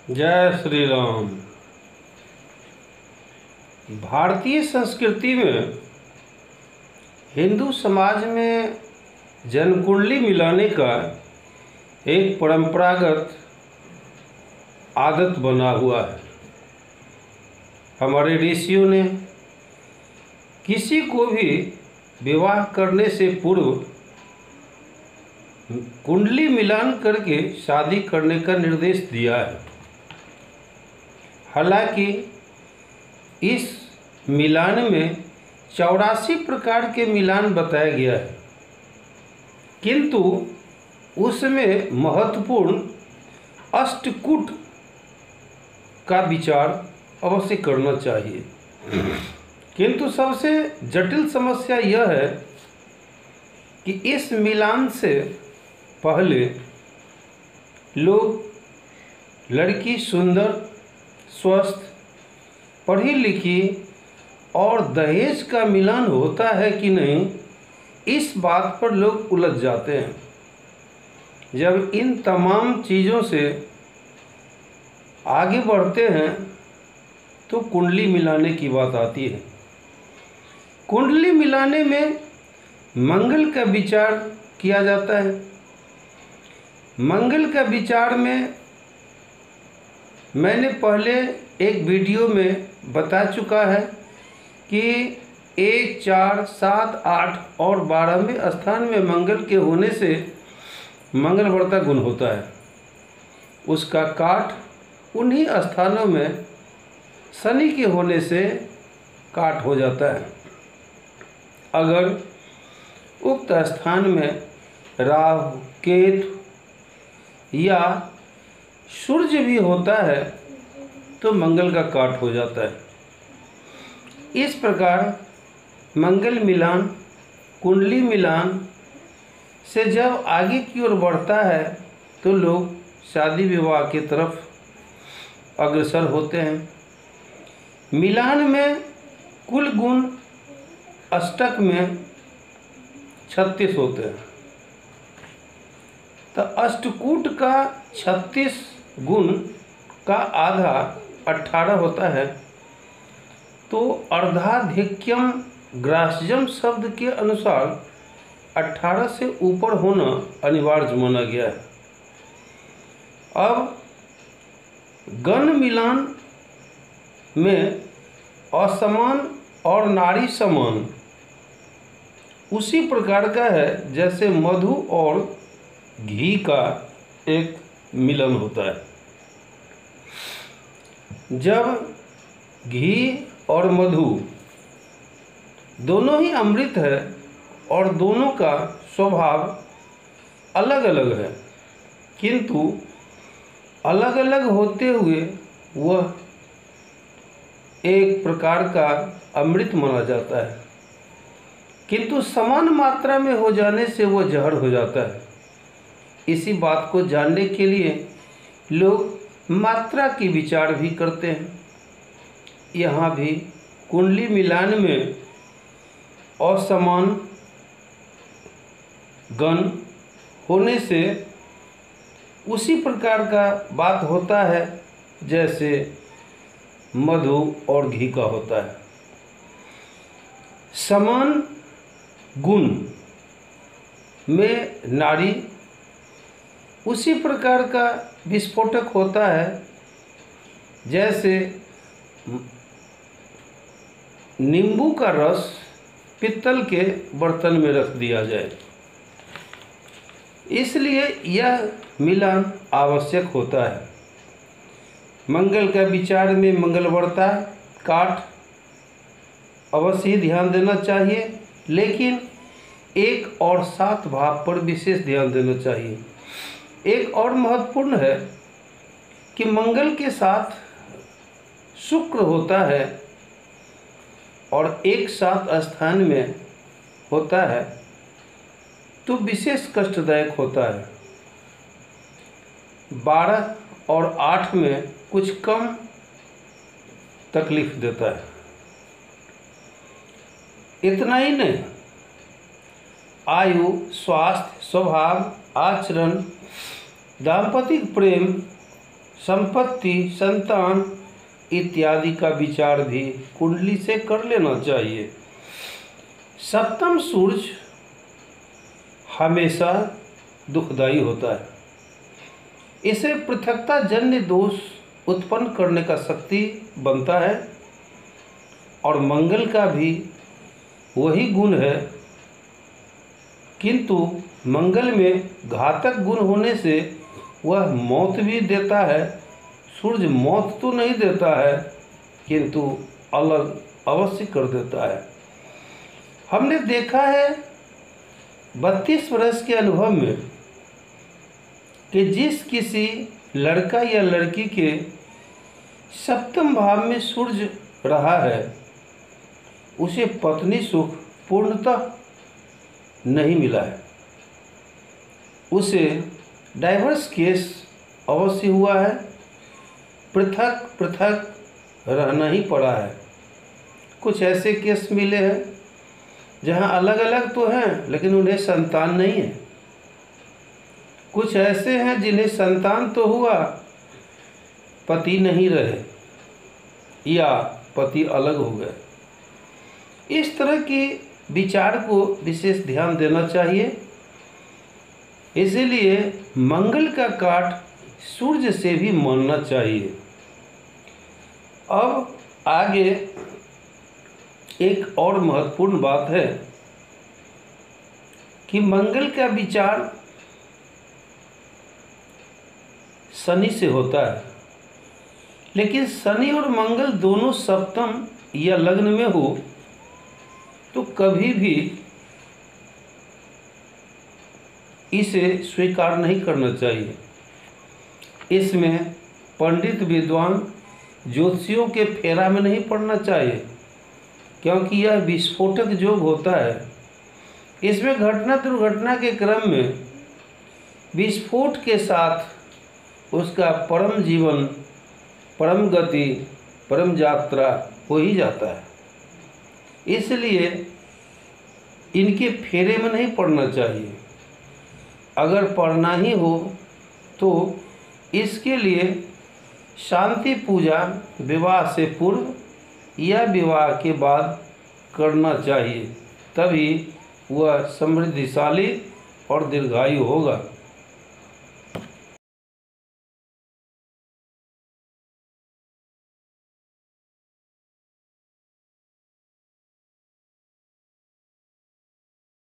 जय श्री राम। भारतीय संस्कृति में हिंदू समाज में जन्म कुंडली मिलाने का एक परंपरागत आदत बना हुआ है। हमारे ऋषियों ने किसी को भी विवाह करने से पूर्व कुंडली मिलान करके शादी करने का निर्देश दिया है। हालांकि इस मिलान में 84 प्रकार के मिलान बताया गया है, किंतु उसमें महत्वपूर्ण अष्टकूट का विचार अवश्य करना चाहिए। किंतु सबसे जटिल समस्या यह है कि इस मिलान से पहले लोग लड़की सुंदर, स्वस्थ, पढ़ी लिखी और दहेज का मिलान होता है कि नहीं, इस बात पर लोग उलझ जाते हैं। जब इन तमाम चीज़ों से आगे बढ़ते हैं तो कुंडली मिलाने की बात आती है। कुंडली मिलाने में मंगल का विचार किया जाता है। मंगल का विचार में मैंने पहले एक वीडियो में बता चुका है कि 1, 4, 7, 8 और 12वें स्थान में मंगल के होने से मंगलवर्ता गुण होता है। उसका काट उन्हीं स्थानों में शनि के होने से काट हो जाता है। अगर उक्त स्थान में राहु, केतु या सूर्य भी होता है तो मंगल का काट हो जाता है। इस प्रकार मंगल मिलान, कुंडली मिलान से जब आगे की ओर बढ़ता है तो लोग शादी विवाह की तरफ अग्रसर होते हैं। मिलान में कुल गुण अष्टक में 36 होते हैं, तो अष्टकूट का 36 गुण का आधा 18 होता है। तो अर्धाधिक्यम ग्राह्यम शब्द के अनुसार 18 से ऊपर होना अनिवार्य माना गया है। अब गण मिलान में असमान और नारी समान उसी प्रकार का है जैसे मधु और घी का एक मिलन होता है। जब घी और मधु दोनों ही अमृत है और दोनों का स्वभाव अलग अलग है, किंतु अलग अलग होते हुए वह एक प्रकार का अमृत माना जाता है, किंतु समान मात्रा में हो जाने से वह जहर हो जाता है। इसी बात को जानने के लिए लोग मात्रा की विचार भी करते हैं। यहाँ भी कुंडली मिलान में असमान गण होने से उसी प्रकार का बात होता है जैसे मधु और घी का होता है। समान गुण में नारी उसी प्रकार का विस्फोटक होता है जैसे नींबू का रस पित्तल के बर्तन में रख दिया जाए। इसलिए यह मिलान आवश्यक होता है। मंगल का विचार में मंगलवर्ता काट अवश्य ही ध्यान देना चाहिए, लेकिन 1 और 7 भाव पर विशेष ध्यान देना चाहिए। एक और महत्वपूर्ण है कि मंगल के साथ शुक्र होता है और एक साथ स्थान में होता है तो विशेष कष्टदायक होता है। 12 और 8 में कुछ कम तकलीफ देता है। इतना ही नहीं, आयु, स्वास्थ्य, स्वभाव, आचरण, दाम्पतिक प्रेम संपत्ति, संतान इत्यादि का विचार भी कुंडली से कर लेना चाहिए। सप्तम सूर्य हमेशा दुखदाई होता है। इसे पृथकता जन्य दोष उत्पन्न करने का शक्ति बनता है और मंगल का भी वही गुण है, किंतु मंगल में घातक गुण होने से वह मौत भी देता है। सूर्य मौत तो नहीं देता है, किंतु अलग अवश्य कर देता है। हमने देखा है 32 वर्ष के अनुभव में कि जिस किसी लड़का या लड़की के सप्तम भाव में सूर्य रहा है, उसे पत्नी सुख पूर्णतः नहीं मिला है। उसे डाइवर्स केस अवश्य हुआ है, पृथक पृथक रहना ही पड़ा है। कुछ ऐसे केस मिले हैं जहां अलग अलग तो हैं लेकिन उन्हें संतान नहीं है। कुछ ऐसे हैं जिन्हें संतान तो हुआ, पति नहीं रहे या पति अलग हो गए। इस तरह के विचार को विशेष ध्यान देना चाहिए। इसीलिए मंगल का काट सूर्य से भी मानना चाहिए। अब आगे एक और महत्वपूर्ण बात है कि मंगल का विचार शनि से होता है, लेकिन शनि और मंगल दोनों सप्तम या लग्न में हो तो कभी भी इसे स्वीकार नहीं करना चाहिए। इसमें पंडित विद्वान ज्योतिषियों के फेरा में नहीं पड़ना चाहिए, क्योंकि यह विस्फोटक योग होता है। इसमें घटना दुर्घटना के क्रम में विस्फोट के साथ उसका परम जीवन, परम गति, परम यात्रा हो ही जाता है। इसलिए इनके फेरे में नहीं पड़ना चाहिए। अगर पढ़ना ही हो तो इसके लिए शांति पूजा विवाह से पूर्व या विवाह के बाद करना चाहिए, तभी वह समृद्धिशाली और दीर्घायु होगा।